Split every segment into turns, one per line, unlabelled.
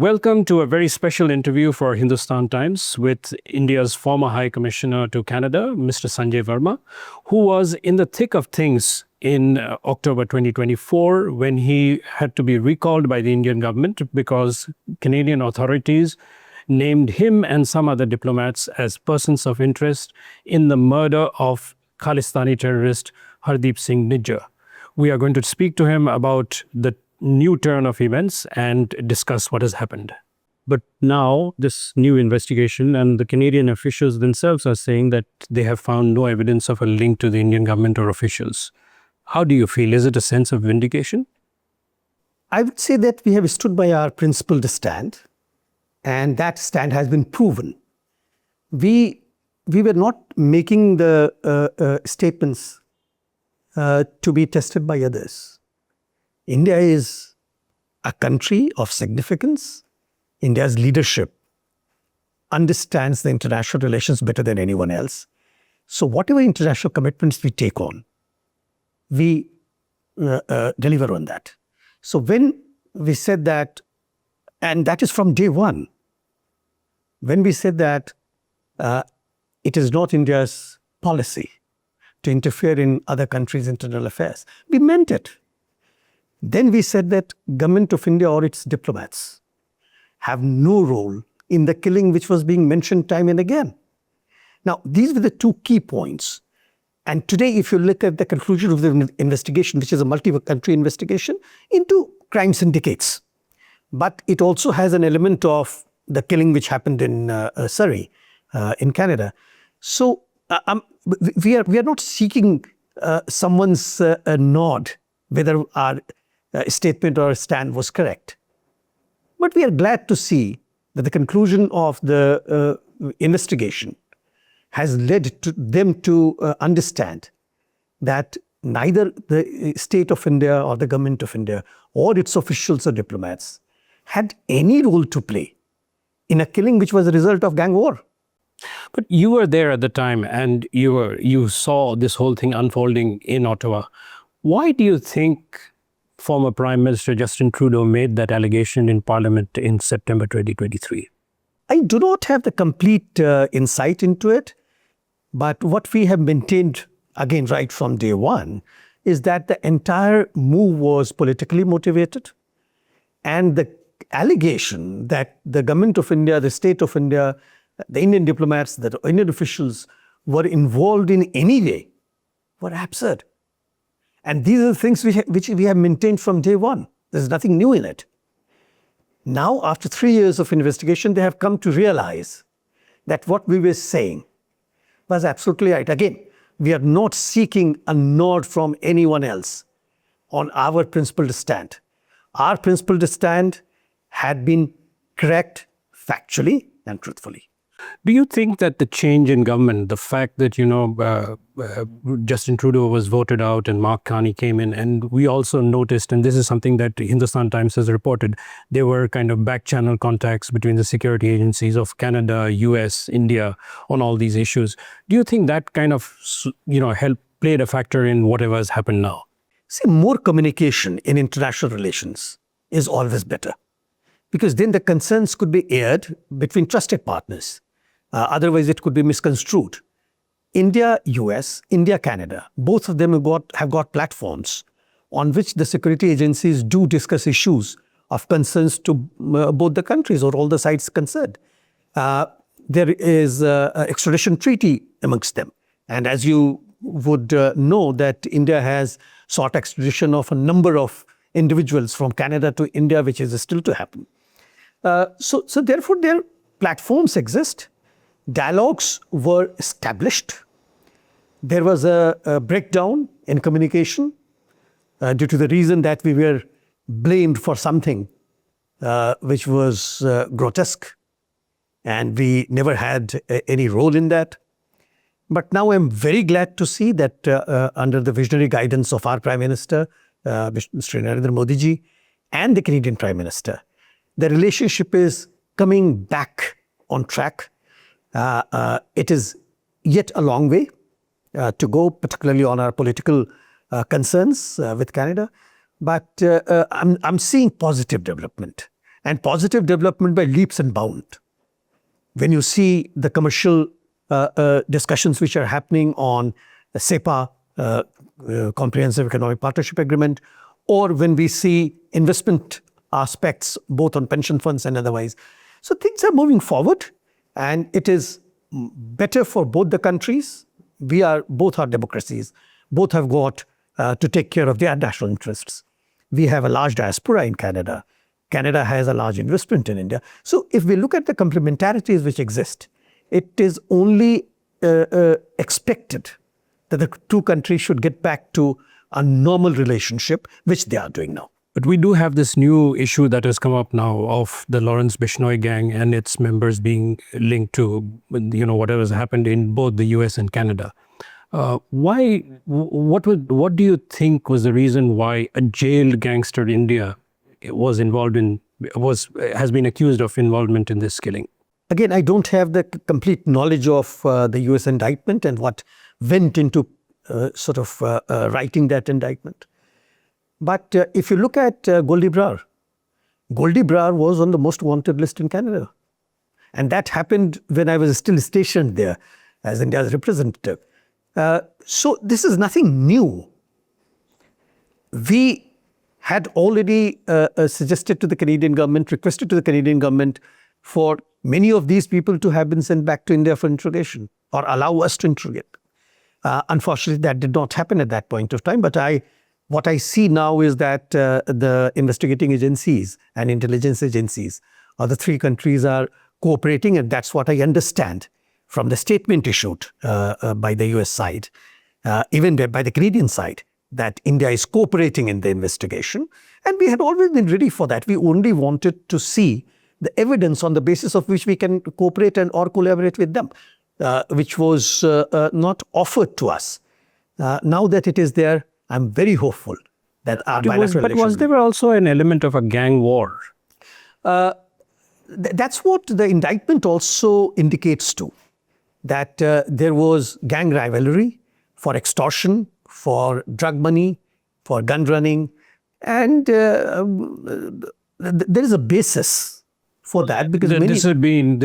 Welcome to a very special interview for Hindustan Times with India's former High Commissioner to Canada, Mr. Sanjay Verma, who was in the thick of things in October 2024 when he had to be recalled by the Indian government because Canadian authorities named him and some other diplomats as persons of interest in the murder of Khalistani terrorist Hardeep Singh Nijjar. We are going to speak to him about the new turn of events and discuss what has happened. But now this new investigation, and the Canadian officials themselves are saying that they have found no evidence of a link to the Indian government or officials. How do you feel? Is it a sense of vindication?
I would say that we have stood by our principled stand, and that stand has been proven. We were not making the statements to be tested by others. India is a country of significance. India's leadership understands the international relations better than anyone else. So whatever international commitments we take on, we deliver on that. So when we said that, and that is from day one, when we said that it is not India's policy to interfere in other countries' internal affairs, we meant it. Then we said that government of India or its diplomats have no role in the killing which was being mentioned time and again. Now, these were the two key points. And today, if you look at the conclusion of the investigation, which is a multi-country investigation into crime syndicates, but it also has an element of the killing which happened in Surrey, in Canada. So we are not seeking someone's nod whether our statement or stand was correct. But we are glad to see that the conclusion of the investigation has led to them to understand that neither the state of India or the government of India or its officials or diplomats had any role to play in a killing which was a result of gang war.
But you were there at the time and you saw this whole thing unfolding in Ottawa. Why do you think former Prime Minister Justin Trudeau made that allegation in Parliament in September 2023?
I do not have the complete insight into it, but what we have maintained, again, right from day one, is that the entire move was politically motivated, and the allegation that the government of India, the state of India, the Indian diplomats, the Indian officials were involved in any way were absurd. And these are the things which we have maintained from day one. There's nothing new in it. Now, after 3 years of investigation, they have come to realize that what we were saying was absolutely right. Again, we are not seeking a nod from anyone else on our principled stand. Our principled stand had been correct factually and truthfully.
Do you think that the change in government, the fact that, Justin Trudeau was voted out and Mark Carney came in, and we also noticed, and this is something that Hindustan Times has reported, there were kind of back channel contacts between the security agencies of Canada, US, India on all these issues. Do you think that kind of, played a factor in whatever has happened now?
See, more communication in international relations is always better, because then the concerns could be aired between trusted partners. Otherwise, it could be misconstrued. India, US, India, Canada, both of them have got platforms on which the security agencies do discuss issues of concerns to both the countries or all the sides concerned. There is an extradition treaty amongst them. And as you would know, that India has sought extradition of a number of individuals from Canada to India, which is still to happen. So therefore, their platforms exist. Dialogues were established. There was a breakdown in communication due to the reason that we were blamed for something which was grotesque, and we never had any role in that. But now I'm very glad to see that under the visionary guidance of our Prime Minister, Mr. Narendra Modi ji, and the Canadian Prime Minister, the relationship is coming back on track. It is yet a long way to go, particularly on our political concerns with Canada. But I'm seeing positive development. and positive development by leaps and bounds. When you see the commercial discussions which are happening on the SEPA, Comprehensive Economic Partnership Agreement, or when we see investment aspects both on pension funds and otherwise. So things are moving forward, and it is better for both the countries. Both are democracies. Both have got to take care of their national interests. We have a large diaspora in Canada. Canada has a large investment in India. So if we look at the complementarities which exist, it is only expected that the two countries should get back to a normal relationship, which they are doing now.
But we do have this new issue that has come up now of the Lawrence Bishnoi gang and its members being linked to, whatever has happened in both the US and Canada. What do you think was the reason why a jailed gangster in India has been accused of involvement in this killing?
Again, I don't have the complete knowledge of the US indictment and what went into writing that indictment. But if you look at Goldie Brar was on the most wanted list in Canada. And that happened when I was still stationed there as India's representative. So this is nothing new. We had already suggested to the Canadian government, requested to the Canadian government for many of these people to have been sent back to India for interrogation or allow us to interrogate. Unfortunately, that did not happen at that point of time. But what I see now is that the investigating agencies and intelligence agencies of the three countries are cooperating, and that's what I understand from the statement issued by the US side, even by the Canadian side, that India is cooperating in the investigation. And we had always been ready for that. We only wanted to see the evidence on the basis of which we can cooperate and or collaborate with them, which was not offered to us. Now that it is there, I'm very hopeful that our bilateral
But was there also an element of a gang war?
That's what the indictment also indicates too, that there was gang rivalry for extortion, for drug money, for gun running, and there is a basis for that, because
this would mean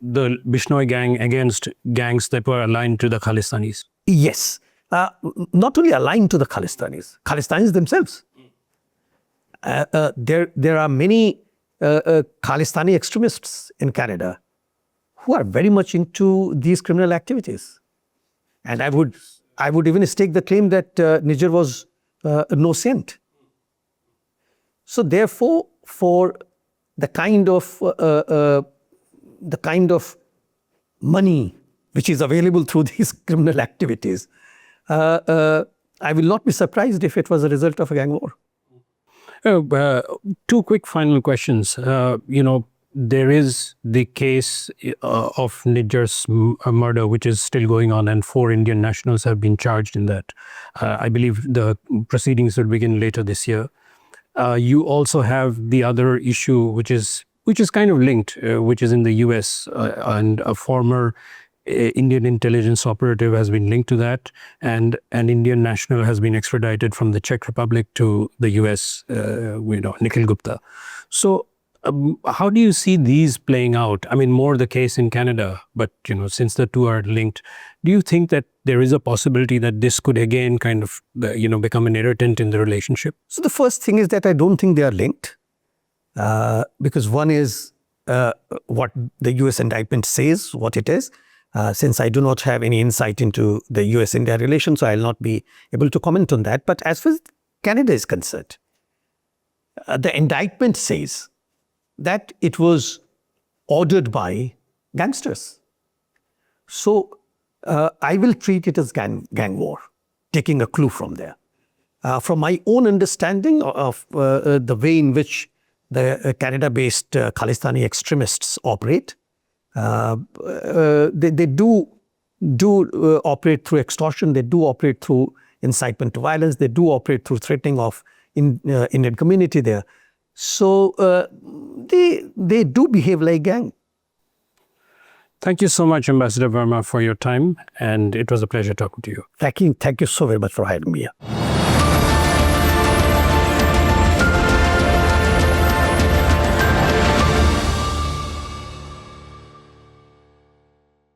the Bishnoi gang against gangs that were aligned to the Khalistanis.
Yes. Not only aligned to the Khalistanis themselves. There are many Khalistani extremists in Canada who are very much into these criminal activities. And I would even stake the claim that Nijjar was no saint. So therefore, for the kind of money which is available through these criminal activities, I will not be surprised if it was a result of a gang war.
Two quick final questions. There is the case of Nijjar's murder, which is still going on, and 4 Indian nationals have been charged in that. I believe the proceedings will begin later this year. You also have the other issue, which is kind of linked, which is in the US, and a former Indian intelligence operative has been linked to that, and an Indian national has been extradited from the Czech Republic to the US, Nikhil Gupta. So how do you see these playing out? I mean, more the case in Canada, but since the two are linked, do you think that there is a possibility that this could again kind of become an irritant in the relationship?
So the first thing is that I don't think they are linked, because one is what the US indictment says, what it is. Since I do not have any insight into the US-India relations, so I'll not be able to comment on that. But as far as Canada is concerned, the indictment says that it was ordered by gangsters. So I will treat it as gang war, taking a clue from there. From my own understanding of the way in which the Canada-based Khalistani extremists operate, they do operate through extortion, they do operate through incitement to violence, they do operate through threatening of Indian community there. So they do behave like gang.
Thank you so much, Ambassador Verma, for your time, and it was a pleasure talking to you.
Thank you so very much for having me here.